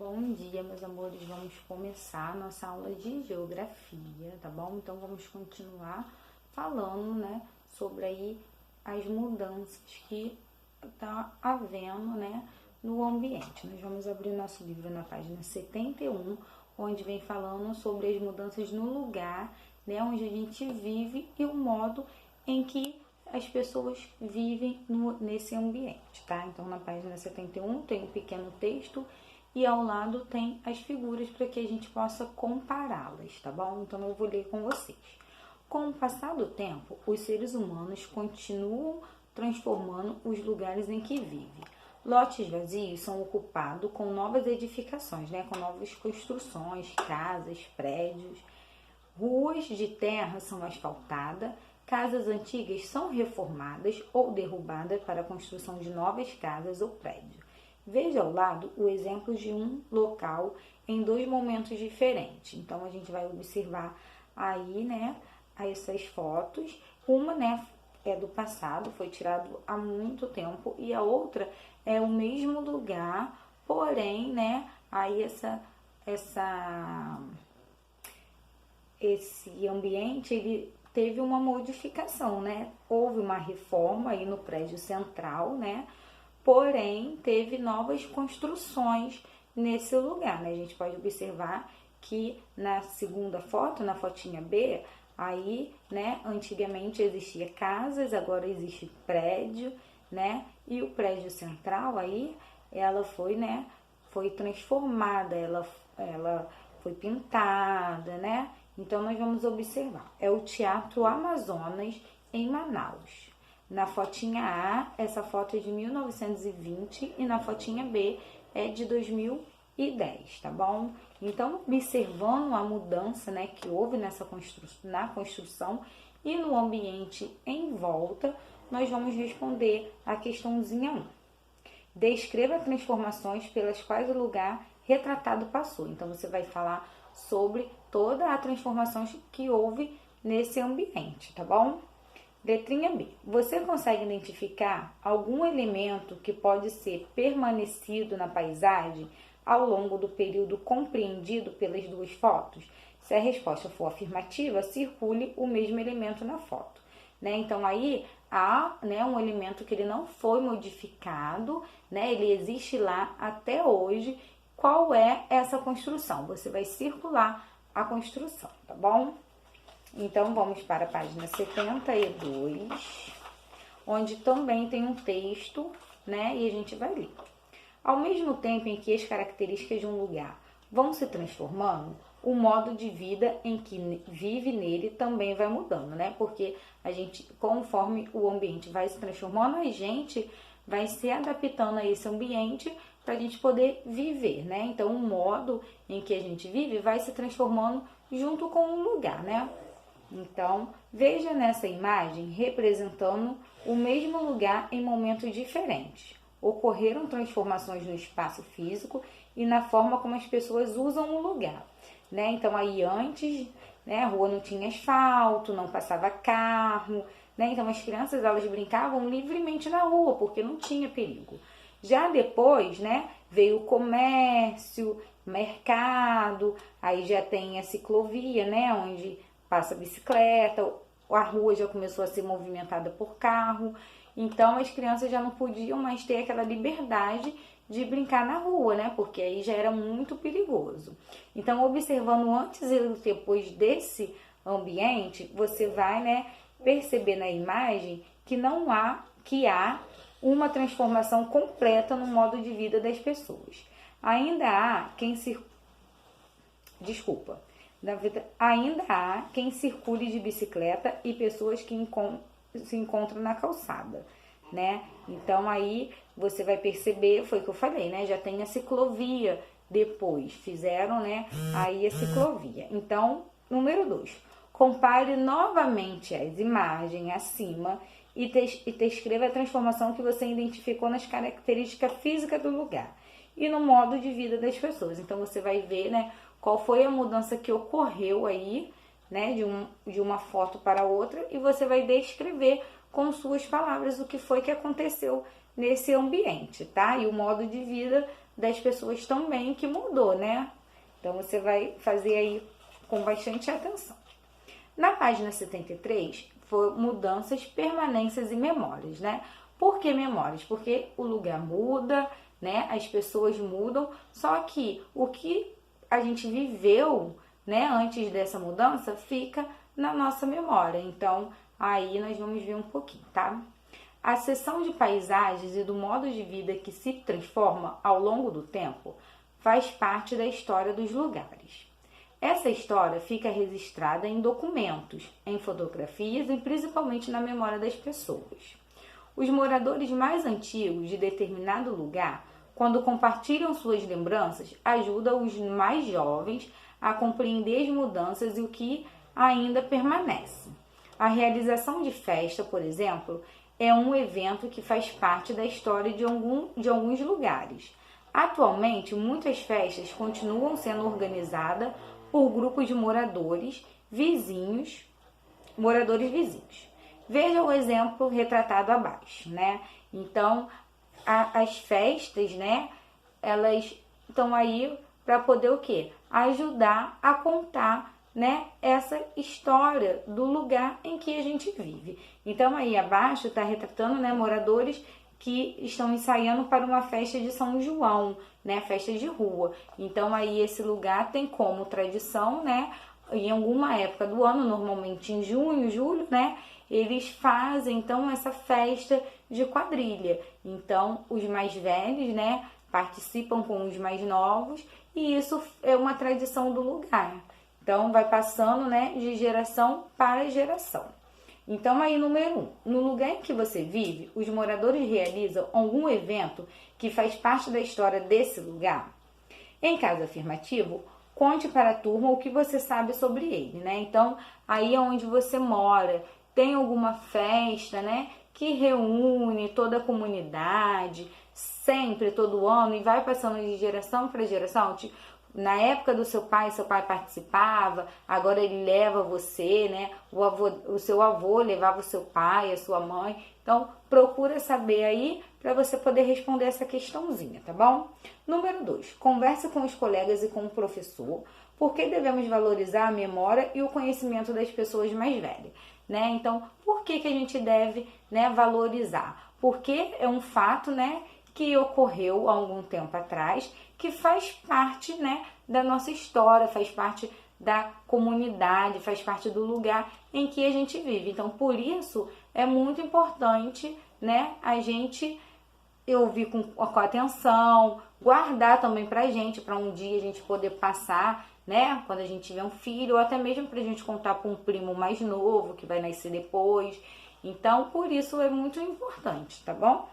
Bom dia, meus amores. Vamos começar a nossa aula de geografia, tá bom? Então, vamos continuar falando, né, sobre aí as mudanças que tá havendo, né, no ambiente. Nós vamos abrir o nosso livro na página 71, onde vem falando sobre as mudanças no lugar, né, onde a gente vive e o modo em que as pessoas vivem nesse ambiente, tá? Então, na página 71 tem um pequeno texto e ao lado tem as figuras para que a gente possa compará-las, tá bom? Então, eu vou ler com vocês. Com o passar do tempo, os seres humanos continuam transformando os lugares em que vivem. Lotes vazios são ocupados com novas edificações, né? Com novas construções, casas, prédios. Ruas de terra são asfaltadas, casas antigas são reformadas ou derrubadas para a construção de novas casas ou prédios. Veja ao lado o exemplo de um local em dois momentos diferentes. Então, a gente vai observar aí, né, essas fotos. Uma, né, é do passado, foi tirado há muito tempo, e a outra é o mesmo lugar, porém, né, aí esse ambiente, ele teve uma modificação, né? Houve uma reforma aí no prédio central, né? Porém, teve novas construções nesse lugar, né? A gente pode observar que na segunda foto, na fotinha B, aí, né, antigamente existia casas, agora existe prédio, né? E o prédio central aí, ela foi, né, foi transformada, ela foi pintada, né? Então, nós vamos observar. É o Teatro Amazonas, em Manaus. Na fotinha A, essa foto é de 1920 e na fotinha B é de 2010, tá bom? Então, observando a mudança, né, que houve na construção e no ambiente em volta, nós vamos responder a questãozinha 1. Descreva as transformações pelas quais o lugar retratado passou. Então, você vai falar sobre toda a transformação que houve nesse ambiente, tá bom? Letrinha B. Você consegue identificar algum elemento que pode ser permanecido na paisagem ao longo do período compreendido pelas duas fotos? Se a resposta for afirmativa, circule o mesmo elemento na foto, né? Então, aí há, né, um elemento que ele não foi modificado, né? Ele existe lá até hoje. Qual é essa construção? Você vai circular a construção, tá bom? Então, vamos para a página 72, onde também tem um texto, né? E a gente vai ler. Ao mesmo tempo em que as características de um lugar vão se transformando, o modo de vida em que vive nele também vai mudando, né? Porque a gente, conforme o ambiente vai se transformando, a gente vai se adaptando a esse ambiente para a gente poder viver, né? Então, o modo em que a gente vive vai se transformando junto com o lugar, né? Então, veja nessa imagem representando o mesmo lugar em momentos diferentes. Ocorreram transformações no espaço físico e na forma como as pessoas usam o lugar, né? Então, aí antes, né, a rua não tinha asfalto, não passava carro, né? Então, as crianças, elas brincavam livremente na rua, porque não tinha perigo. Já depois, né, veio o comércio, mercado, aí já tem a ciclovia, né, onde passa bicicleta, a rua já começou a ser movimentada por carro, então as crianças já não podiam mais ter aquela liberdade de brincar na rua, né, porque aí já era muito perigoso. Então, observando antes e depois desse ambiente, você vai, né, perceber na imagem que há uma transformação completa no modo de vida das pessoas. Ainda há quem circule de bicicleta e pessoas que se encontram na calçada, né? Então, aí você vai perceber, foi o que eu falei, né? Já tem a ciclovia depois, fizeram, né, aí a ciclovia. Então, número 2, compare novamente as imagens acima e descreva a transformação que você identificou nas características físicas do lugar e no modo de vida das pessoas. Então, você vai ver, né, qual foi a mudança que ocorreu aí, né, de uma foto para outra, e você vai descrever com suas palavras o que foi que aconteceu nesse ambiente, tá? E o modo de vida das pessoas também que mudou, né? Então você vai fazer aí com bastante atenção. Na página 73, foi mudanças, permanências e memórias, né? Por que memórias? Porque o lugar muda, né? As pessoas mudam, só que o que a gente viveu, né, antes dessa mudança fica na nossa memória. Então, aí nós vamos ver um pouquinho, tá? A seção de paisagens e do modo de vida que se transforma ao longo do tempo faz parte da história dos lugares. Essa história fica registrada em documentos, em fotografias e principalmente na memória das pessoas. Os moradores mais antigos de determinado lugar, quando compartilham suas lembranças, ajudam os mais jovens a compreender as mudanças e o que ainda permanece. A realização de festa, por exemplo, é um evento que faz parte da história de alguns lugares. Atualmente, muitas festas continuam sendo organizadas por grupos de moradores vizinhos. Veja o exemplo retratado abaixo, né? Então, as festas, né, elas estão aí para poder o quê? Ajudar a contar, né, essa história do lugar em que a gente vive. Então, aí abaixo está retratando, né, moradores que estão ensaiando para uma festa de São João, né, festa de rua. Então, aí esse lugar tem como tradição, né, em alguma época do ano, normalmente em junho, julho, né, eles fazem, então, essa festa de quadrilha. Então, os mais velhos, né, participam com os mais novos e isso é uma tradição do lugar. Então, vai passando, né, de geração para geração. Então, aí, número 1. No lugar em que você vive, os moradores realizam algum evento que faz parte da história desse lugar? Em caso afirmativo, conte para a turma o que você sabe sobre ele, né? Então, aí é onde você mora, tem alguma festa, né, que reúne toda a comunidade, sempre, todo ano, e vai passando de geração para geração. Na época do seu pai participava, agora ele leva você, né? O seu avô levava o seu pai, a sua mãe. Então, procura saber aí para você poder responder essa questãozinha, tá bom? Número 2, converse com os colegas e com o professor, porque devemos valorizar a memória e o conhecimento das pessoas mais velhas, né? Então, por que a gente deve, né, valorizar? Porque é um fato, né, que ocorreu há algum tempo atrás, que faz parte, né, da nossa história, faz parte da comunidade, faz parte do lugar em que a gente vive. Então, por isso, é muito importante, né, a gente ouvir com atenção, guardar também pra gente, para um dia a gente poder passar, né, quando a gente tiver um filho, ou até mesmo pra gente contar para um primo mais novo, que vai nascer depois. Então, por isso é muito importante, tá bom?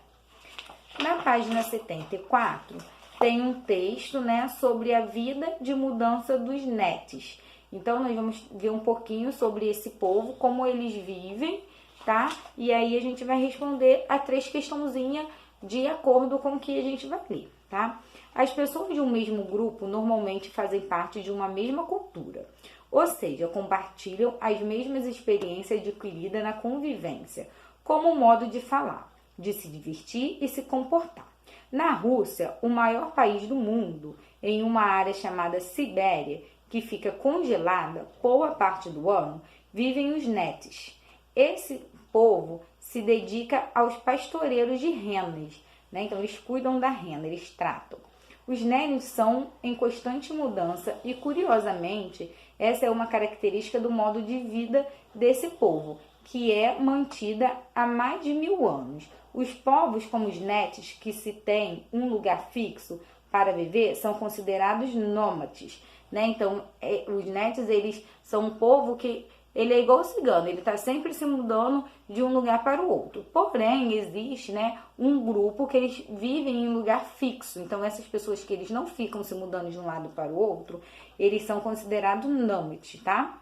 Na página 74, tem um texto, né, sobre a vida de mudança dos netes. Então, nós vamos ver um pouquinho sobre esse povo, como eles vivem, tá? E aí a gente vai responder a 3 questãozinhas de acordo com o que a gente vai ler, tá? As pessoas de um mesmo grupo normalmente fazem parte de uma mesma cultura, ou seja, compartilham as mesmas experiências adquiridas na convivência, como modo de falar, de se divertir e se comportar. Na Rússia, o maior país do mundo, em uma área chamada Sibéria, que fica congelada boa parte do ano, vivem os netes. Esse povo se dedica aos pastoreiros de renas, né? Então eles cuidam da rena, eles tratam. Os netos são em constante mudança e, curiosamente, essa é uma característica do modo de vida desse povo, que é mantida há mais de 1000 anos. Os povos como os netes, que se tem um lugar fixo para viver, são considerados nômades, né? Então, os netes, eles são um povo que ele é igual o cigano, ele está sempre se mudando de um lugar para o outro. Porém, existe, né, um grupo que eles vivem em um lugar fixo. Então, essas pessoas que eles não ficam se mudando de um lado para o outro, eles são considerados nômades, tá?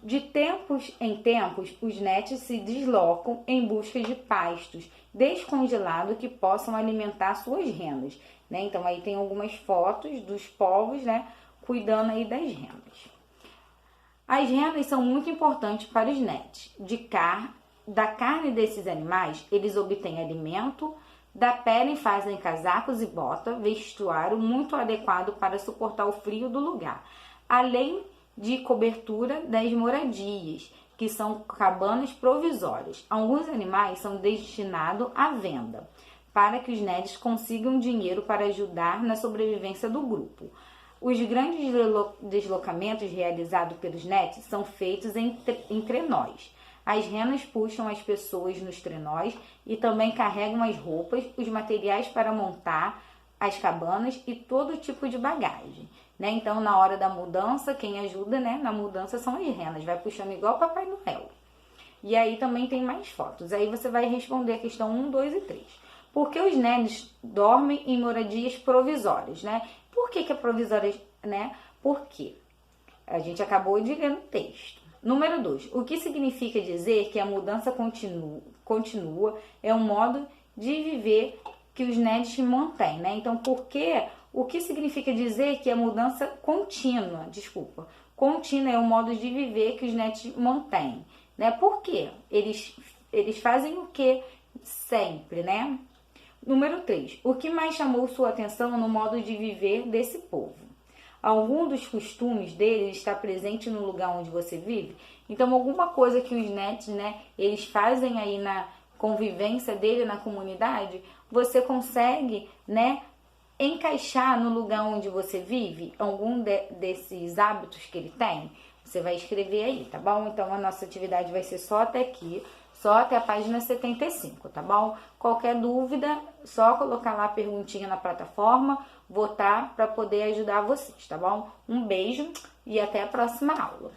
De tempos em tempos, os netes se deslocam em busca de pastos descongelados que possam alimentar suas renas, né? Então, aí tem algumas fotos dos povos, né, cuidando aí das renas. As renas são muito importantes para os netes. Da carne desses animais, eles obtêm alimento, Da pele fazem casacos e bota, vestuário muito adequado para suportar o frio do lugar, além de cobertura das moradias, que são cabanas provisórias. Alguns animais são destinados à venda, para que os nerds consigam dinheiro para ajudar na sobrevivência do grupo. Os grandes deslocamentos realizados pelos nerds são feitos em trenós. As renas puxam as pessoas nos trenós e também carregam as roupas, os materiais para montar as cabanas e todo tipo de bagagem, né? Então, na hora da mudança, quem ajuda, né, na mudança são as renas, vai puxando igual o Papai Noel. E aí também tem mais fotos. Aí você vai responder a questão 1, 2 e 3. Por que os nerds dormem em moradias provisórias, né? Por que é provisória, né? Por quê? A gente acabou de ler no texto. Número 2. O que significa dizer que a mudança continua é um modo de viver que os nerds mantêm, né? Então, o que significa dizer que a mudança contínua, contínua é um modo de viver que os nerds mantêm, né? Por quê? Eles fazem o que sempre, né? Número 3. O que mais chamou sua atenção no modo de viver desse povo? Algum dos costumes deles está presente no lugar onde você vive? Então, alguma coisa que os nerds, né, eles fazem aí na convivência dele na comunidade, você consegue, né, encaixar no lugar onde você vive algum desses hábitos que ele tem? Você vai escrever aí, tá bom? Então, a nossa atividade vai ser só até aqui, só até a página 75, tá bom? Qualquer dúvida, só colocar lá a perguntinha na plataforma, votar para poder ajudar vocês, tá bom? Um beijo e até a próxima aula.